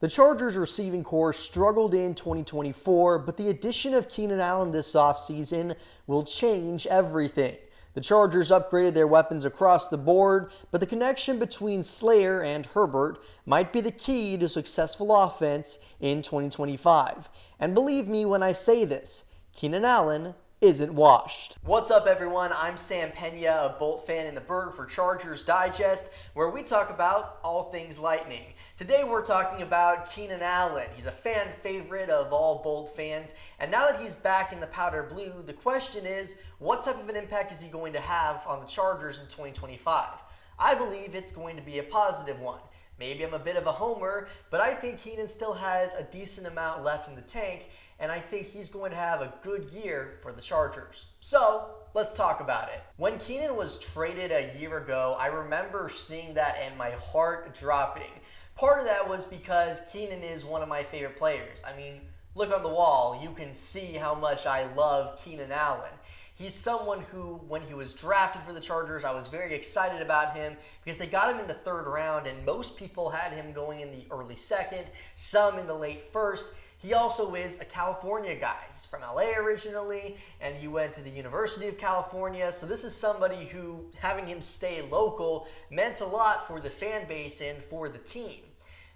The Chargers receiving corps struggled in 2024, but the addition of Keenan Allen this offseason will change everything. The Chargers upgraded their weapons across the board, but the connection between Slayer and Herbert might be the key to successful offense in 2025. And believe me when I say this, Keenan Allen isn't washed. What's up, everyone? I'm Sam Peña, a Bolt fan in the Berg for Chargers Digest, where we talk about all things Lightning. Today we're talking about Keenan Allen. He's a fan favorite of all Bolt fans, and now that he's back in the powder blue, the question is, what type of an impact is he going to have on the Chargers in 2025? I believe it's going to be a positive one. Maybe I'm a bit of a homer, but I think Keenan still has a decent amount left in the tank, and I think he's going to have a good year for the Chargers. So, let's talk about it. When Keenan was traded a year ago, I remember seeing that and my heart dropping. Part of that was because Keenan is one of my favorite players. I mean, look on the wall, you can see how much I love Keenan Allen. He's someone who, when he was drafted for the Chargers, I was very excited about him because they got him in the third round, and most people had him going in the early second, some in the late first. He also is a California guy. He's from LA originally, and he went to the University of California. So this is somebody who, having him stay local, meant a lot for the fan base and for the team.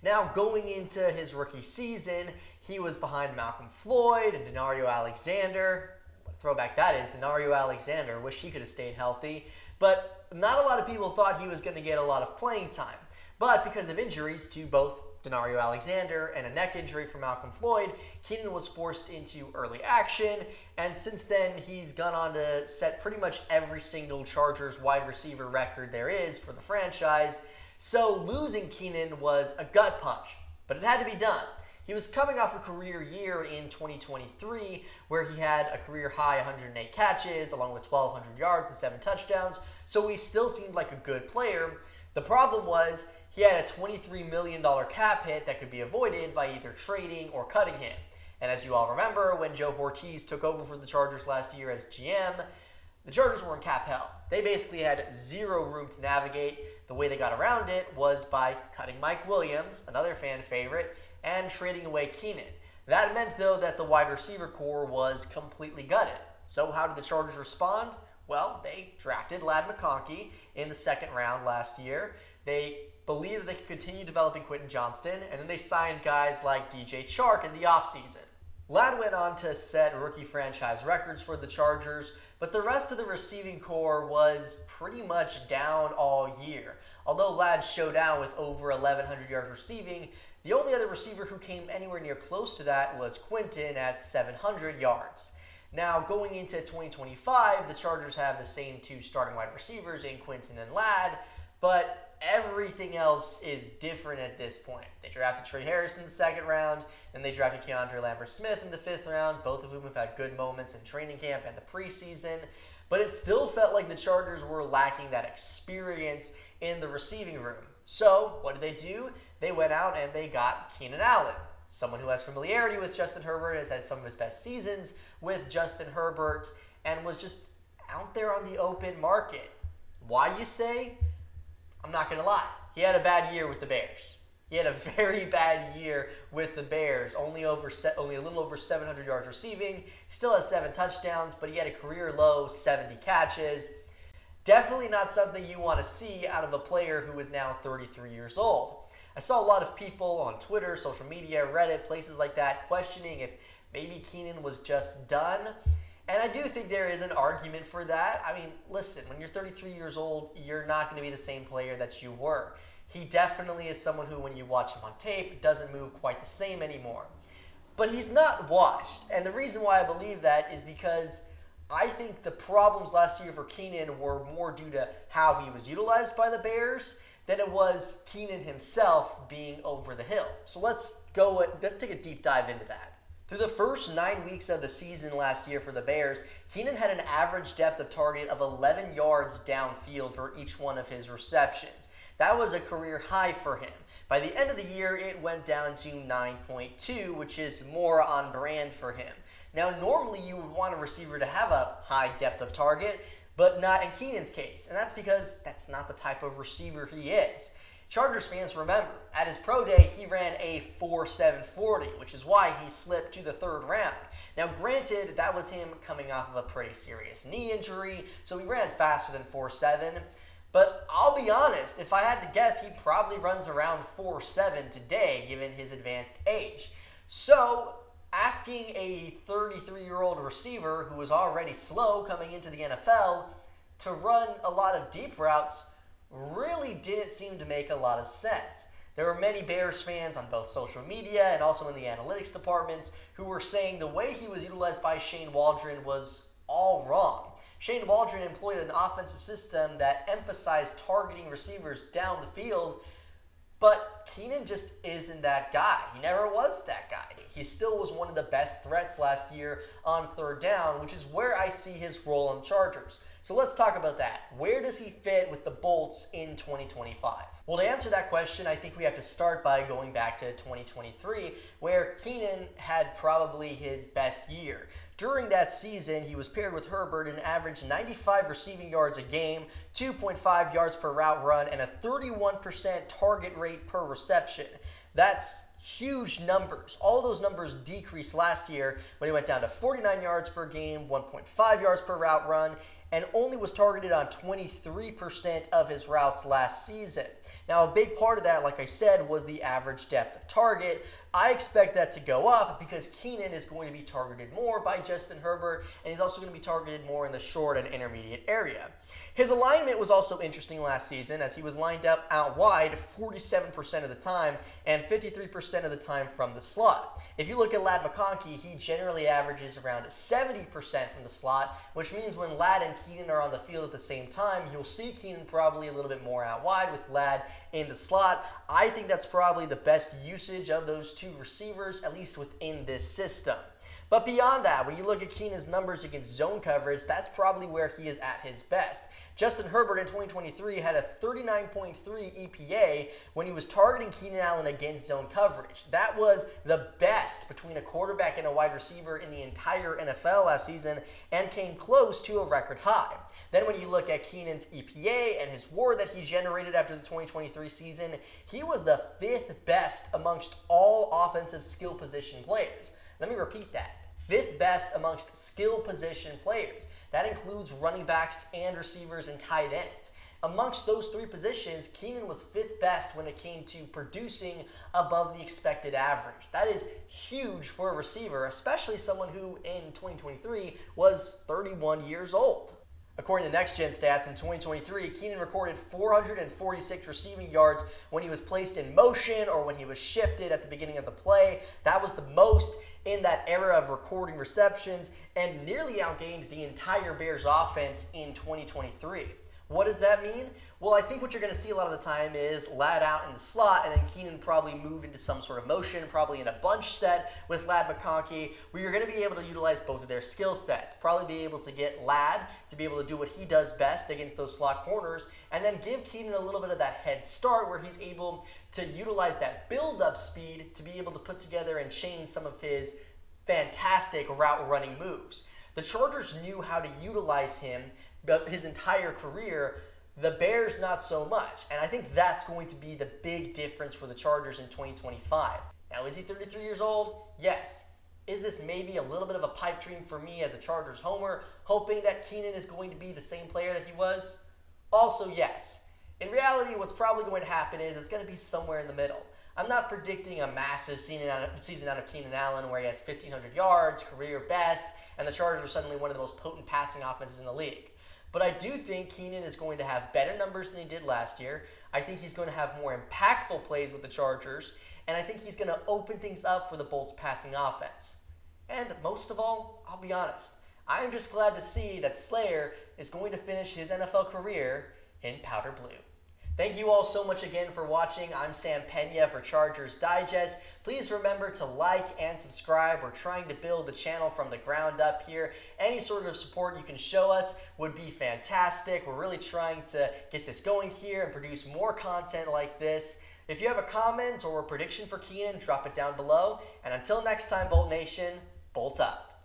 Now, going into his rookie season, he was behind Malcolm Floyd and Denario Alexander. What a throwback that is, Denario Alexander. Wish he could have stayed healthy. But not a lot of people thought he was going to get a lot of playing time. But because of injuries to both Denario Alexander and a neck injury for Malcolm Floyd, Keenan was forced into early action, and since then he's gone on to set pretty much every single Chargers wide receiver record there is for the franchise. So losing Keenan was a gut punch, but it had to be done. He was coming off a career year in 2023 where he had a career high 108 catches along with 1,200 yards and 7 touchdowns, so he still seemed like a good player. The problem was he had a $23 million cap hit that could be avoided by either trading or cutting him. And as you all remember, when Joe Hortiz took over for the Chargers last year as GM, the Chargers were in cap hell. They basically had zero room to navigate. The way they got around it was by cutting Mike Williams, another fan favorite, and trading away Keenan. That meant, though, that the wide receiver core was completely gutted. So how did the Chargers respond? Well, they drafted McConkey in the second round last year. They believed that they could continue developing Quentin Johnston, and then they signed guys like DJ Chark in the offseason. Ladd went on to set rookie franchise records for the Chargers, but the rest of the receiving core was pretty much down all year. Although Ladd showed out with over 1,100 yards receiving, the only other receiver who came anywhere near close to that was Quentin at 700 yards. Now, going into 2025, the Chargers have the same two starting wide receivers in Quentin and Ladd, but everything else is different at this point. They drafted Trey Harris in the second round, and they drafted Keandre Lambert-Smith in the fifth round, both of whom have had good moments in training camp and the preseason. But it still felt like the Chargers were lacking that experience in the receiving room. So, what did they do? They went out and they got Keenan Allen, someone who has familiarity with Justin Herbert, has had some of his best seasons with Justin Herbert, and was just out there on the open market. Why, you say? I'm not going to lie. He had a bad year with the Bears. He had a very bad year with the Bears. Only a little over 700 yards receiving. He still had 7 touchdowns, but he had a career low 70 catches. Definitely not something you want to see out of a player who is now 33 years old. I saw a lot of people on Twitter, social media, Reddit, places like that, questioning if maybe Keenan was just done. And I do think there is an argument for that. I mean, listen, when you're 33 years old, you're not going to be the same player that you were. He definitely is someone who, when you watch him on tape, doesn't move quite the same anymore. But he's not washed. And the reason why I believe that is because I think the problems last year for Keenan were more due to how he was utilized by the Bears than it was Keenan himself being over the hill. So let's take a deep dive into that. Through the first 9 weeks of the season last year for the Bears, Keenan had an average depth of target of 11 yards downfield for each one of his receptions. That was a career high for him. By the end of the year, it went down to 9.2, which is more on brand for him. Now, normally you would want a receiver to have a high depth of target, but not in Keenan's case. And that's because that's not the type of receiver he is. Chargers fans remember, at his pro day, he ran a 4.7 40, which is why he slipped to the third round. Now, granted, that was him coming off of a pretty serious knee injury, so he ran faster than 4.7. But I'll be honest, if I had to guess, he probably runs around 4.7 today, given his advanced age. So, asking a 33-year-old receiver who was already slow coming into the NFL to run a lot of deep routes really didn't seem to make a lot of sense. There were many Bears fans on both social media and also in the analytics departments who were saying the way he was utilized by Shane Waldron was all wrong. Shane Waldron employed an offensive system that emphasized targeting receivers down the field, but Keenan just isn't that guy. He never was that guy. He still was one of the best threats last year on third down, which is where I see his role on the Chargers. So let's talk about that. Where does he fit with the Bolts in 2025? Well, to answer that question, I think we have to start by going back to 2023, where Keenan had probably his best year. During that season, he was paired with Herbert and averaged 95 receiving yards a game, 2.5 yards per route run, and a 31% target rate per reception. That's huge numbers. All those numbers decreased last year when he went down to 49 yards per game, 1.5 yards per route run, and only was targeted on 23% of his routes last season. Now, a big part of that, like I said, was the average depth of target. I expect that to go up because Keenan is going to be targeted more by Justin Herbert, and he's also going to be targeted more in the short and intermediate area. His alignment was also interesting last season as he was lined up out wide 47% of the time and 53% of the time from the slot. If you look at Ladd McConkey, he generally averages around 70% from the slot, which means when Ladd and Keenan are on the field at the same time, you'll see Keenan probably a little bit more out wide with Ladd in the slot. I think that's probably the best usage of those two receivers, at least within this system. But beyond that, when you look at Keenan's numbers against zone coverage, that's probably where he is at his best. Justin Herbert in 2023 had a 39.3 EPA when he was targeting Keenan Allen against zone coverage. That was the best between a quarterback and a wide receiver in the entire NFL last season and came close to a record high. Then when you look at Keenan's EPA and his WAR that he generated after the 2023 season, he was the 5th best amongst all offensive skill position players. Let me repeat that. 5th best amongst skill position players. That includes running backs and receivers and tight ends. Amongst those three positions, Keenan was 5th best when it came to producing above the expected average. That is huge for a receiver, especially someone who in 2023 was 31 years old. According to Next Gen Stats, in 2023, Keenan recorded 446 receiving yards when he was placed in motion or when he was shifted at the beginning of the play. That was the most in that era of recording receptions and nearly outgained the entire Bears offense in 2023. What does that mean? Well, I think what you're going to see a lot of the time is Ladd out in the slot and then Keenan probably move into some sort of motion, probably in a bunch set with Ladd McConkey, where you're going to be able to utilize both of their skill sets. Probably be able to get Ladd to be able to do what he does best against those slot corners, and then give Keenan a little bit of that head start where he's able to utilize that build-up speed to be able to put together and chain some of his fantastic route running moves. The Chargers knew how to utilize him his entire career. The Bears not so much, and I think that's going to be the big difference for the Chargers in 2025. Now, is he 33 years old? Yes. Is this maybe a little bit of a pipe dream for me as a Chargers homer, hoping that Keenan is going to be the same player that he was? Also, yes. In reality, what's probably going to happen is it's going to be somewhere in the middle. I'm not predicting a massive season out of Keenan Allen where he has 1,500 yards, career best, and the Chargers are suddenly one of the most potent passing offenses in the league. But I do think Keenan is going to have better numbers than he did last year. I think he's going to have more impactful plays with the Chargers, and I think he's going to open things up for the Bolts' passing offense. And most of all, I'll be honest, I'm just glad to see that Slayer is going to finish his NFL career in powder blue. Thank you all so much again for watching. I'm Sam Peña for Chargers Digest. Please remember to like and subscribe. We're trying to build the channel from the ground up here. Any sort of support you can show us would be fantastic. We're really trying to get this going here and produce more content like this. If you have a comment or a prediction for Keenan, drop it down below. And until next time, Bolt Nation, bolt up.